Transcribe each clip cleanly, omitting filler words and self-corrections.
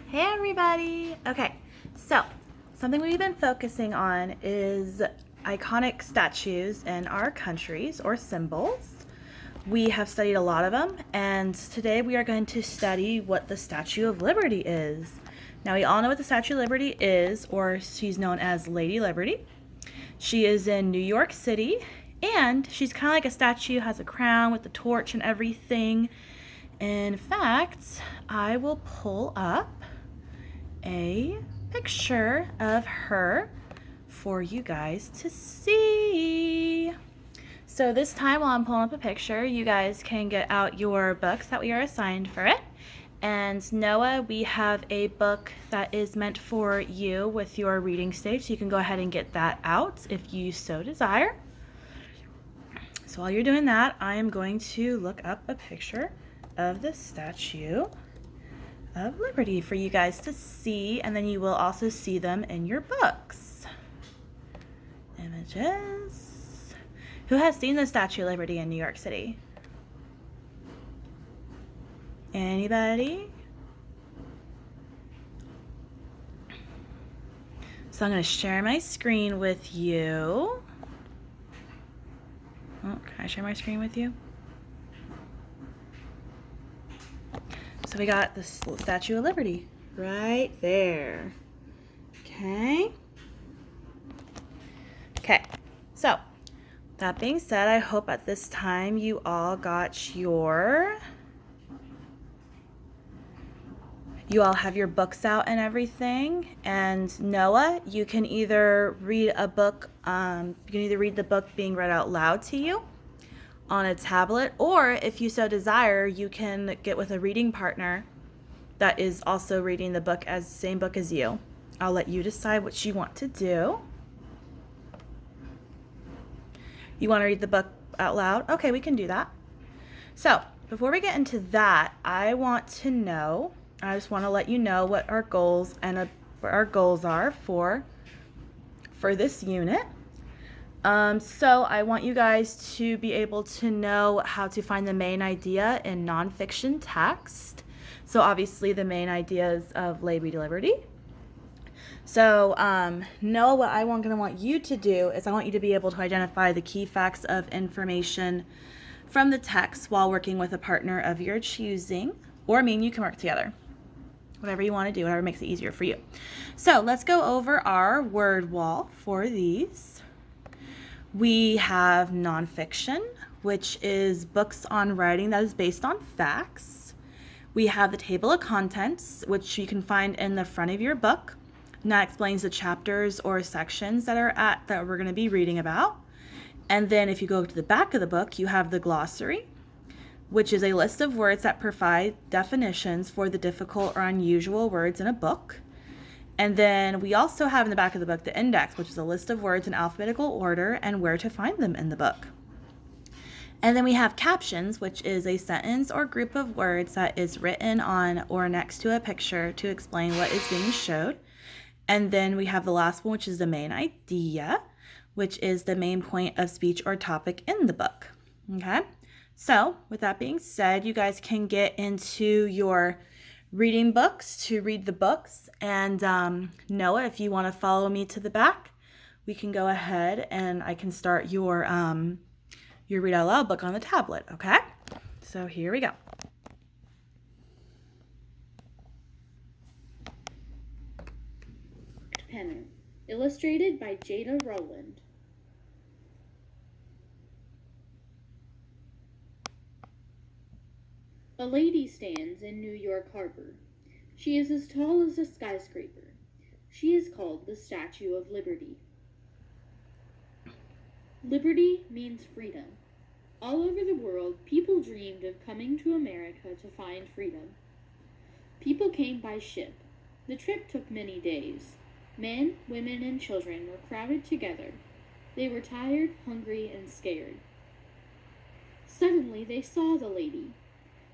Hey everybody! Okay, so something we've been focusing on is iconic statues in our countries or symbols. We have studied a lot of them, and today we are going to study what the Statue of Liberty is. Now, we all know what the Statue of Liberty is, or she's known as Lady Liberty. She is in New York City, and she's kind of like a statue, has a crown with the torch and everything. In fact, I will pull up a picture of her for you guys to see. So this time while I'm pulling up a picture, you guys can get out your books that we are assigned for it. And Noah, we have a book that is meant for you with your reading stage, so you can go ahead and get that out if you so desire. So while you're doing that, I am going to look up a picture of the Statue of Liberty for you guys to see, and then you will also see them in your books. Images. Who has seen the Statue of Liberty in New York City? Anybody? So I'm going to share my screen with you. Oh, can I share my screen with you? So we got the Statue of Liberty right there. Okay. Okay. So that being said, I hope at this time you all got you all have your books out and everything. And Noah, you can either read a book, you can either read the book being read out loud to you on a tablet, or if you so desire, you can get with a reading partner that is also reading the book as same book as you. I'll let you decide what you want to do. You want to read the book out loud? Okay, we can do that. So before we get into that, I just want to let you know what our goals and what our goals are for this unit. So I want you guys to be able to know how to find the main idea in nonfiction text. So obviously the main ideas of Lady Liberty. So Noah, what I'm going to want you to do is I want you to be able to identify the key facts of information from the text while working with a partner of your choosing, or you can work together. Whatever you want to do, whatever makes it easier for you. So let's go over our word wall for these. We have nonfiction, which is books on writing that is based on facts. We have the table of contents, which you can find in the front of your book. And that explains the chapters or sections that we're going to be reading about. And then if you go to the back of the book, you have the glossary, which is a list of words that provide definitions for the difficult or unusual words in a book. And then we also have in the back of the book the index, which is a list of words in alphabetical order and where to find them in the book. And then we have captions, which is a sentence or group of words that is written on or next to a picture to explain what is being showed. And then we have the last one, which is the main idea, which is the main point of speech or topic in the book. Okay? So with that being said, you guys can get into your reading books to read the books. And Noah, if you want to follow me to the back, we can go ahead and I can start your read out loud book on the tablet. Okay? So here we go. Penner, illustrated by Jada Rowland. A lady stands in New York Harbor. She is as tall as a skyscraper. She is called the Statue of Liberty. Liberty means freedom. All over the world, people dreamed of coming to America to find freedom. People came by ship. The trip took many days. Men, women, and children were crowded together. They were tired, hungry, and scared. Suddenly they saw the lady.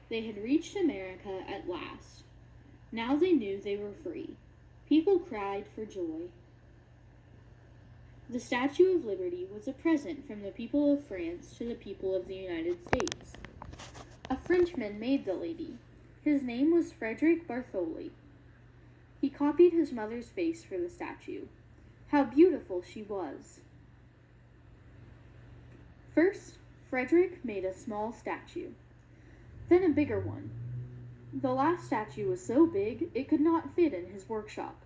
They had reached America at last. Now they knew they were free. People cried for joy. The Statue of Liberty was a present from the people of France to the people of the United States. A Frenchman made the lady. His name was Frederick Bartholdi. He copied his mother's face for the statue. How beautiful she was! First, Frederick made a small statue, then a bigger one. The last statue was so big it could not fit in his workshop.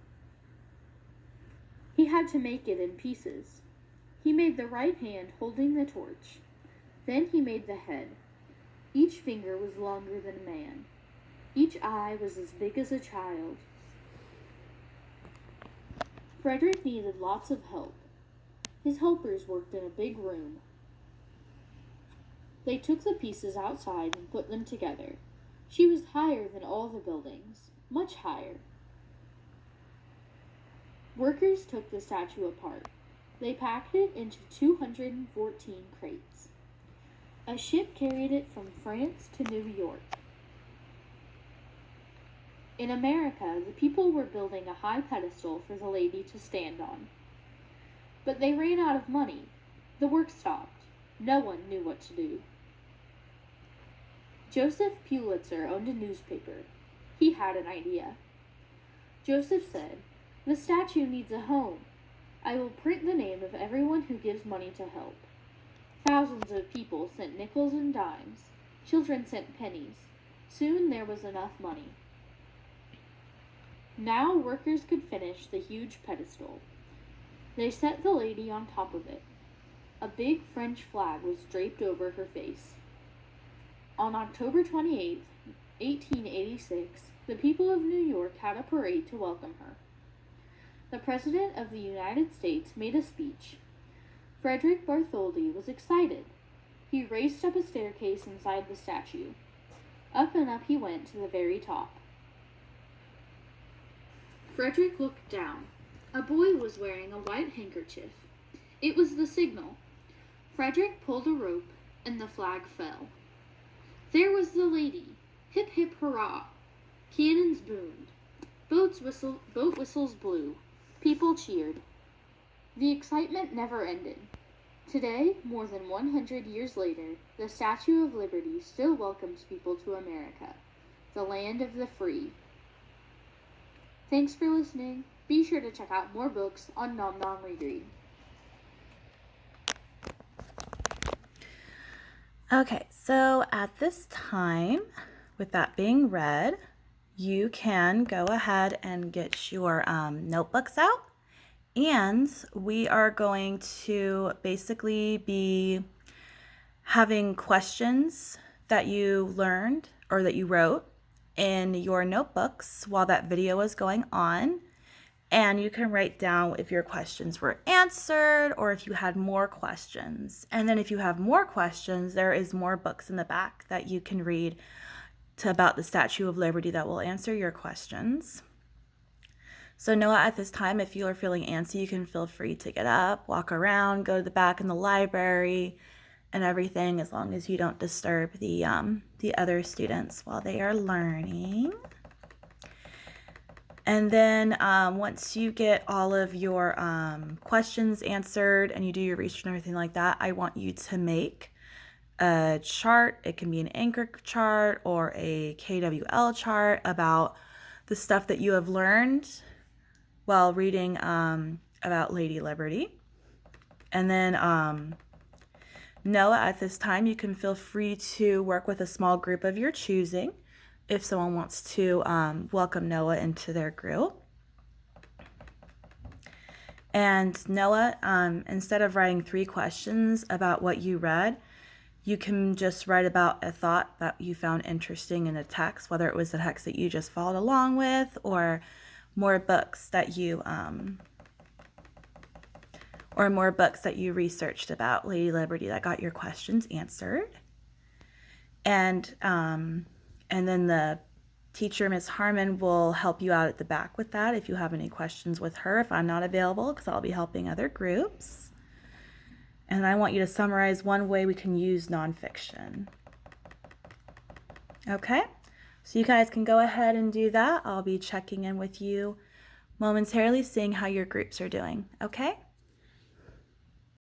He had to make it in pieces. He made the right hand holding the torch. Then he made the head. Each finger was longer than a man. Each eye was as big as a child. Frederick needed lots of help. His helpers worked in a big room. They took the pieces outside and put them together. She was higher than all the buildings, much higher. Workers took the statue apart. They packed it into 214 crates. A ship carried it from France to New York. In America, the people were building a high pedestal for the lady to stand on. But they ran out of money. The work stopped. No one knew what to do. Joseph Pulitzer owned a newspaper. He had an idea. Joseph said, "The statue needs a home. I will print the name of everyone who gives money to help." Thousands of people sent nickels and dimes. Children sent pennies. Soon there was enough money. Now workers could finish the huge pedestal. They set the lady on top of it. A big French flag was draped over her face. On October 28, 1886, the people of New York had a parade to welcome her. The President of the United States made a speech. Frederick Bartholdi was excited. He raced up a staircase inside the statue. Up and up he went to the very top. Frederick looked down. A boy was wearing a white handkerchief. It was the signal. Frederick pulled a rope, and the flag fell. There was the lady. Hip, hip, hurrah! Cannons boomed. Boat whistles blew. People cheered. The excitement never ended. Today, more than 100 years later, the Statue of Liberty still welcomes people to America, the land of the free. Thanks for listening. Be sure to check out more books on Nom Nom Read Read. Okay, so at this time, with that being read, you can go ahead and get your notebooks out. And we are going to basically be having questions that you learned or that you wrote in your notebooks while that video is going on. And you can write down if your questions were answered or if you had more questions. And then if you have more questions, there is more books in the back that you can read about the Statue of Liberty that will answer your questions. So Noah, at this time, if you are feeling antsy, you can feel free to get up, walk around, go to the back in the library and everything, as long as you don't disturb the other students while they are learning. And then once you get all of your questions answered and you do your research and everything like that, I want you to make a chart. It can be an anchor chart or a KWL chart about the stuff that you have learned while reading about Lady Liberty. And then Noah, at this time, you can feel free to work with a small group of your choosing if someone wants to welcome Noah into their group. And Noah, instead of writing 3 questions about what you read, you can just write about a thought that you found interesting in a text, whether it was the text that you just followed along with or more books that you researched about Lady Liberty that got your questions answered. And then the teacher, Miss Harmon, will help you out at the back with that if you have any questions with her, if I'm not available, because I'll be helping other groups. And I want you to summarize one way we can use nonfiction. Okay, so you guys can go ahead and do that. I'll be checking in with you momentarily, seeing how your groups are doing. Okay?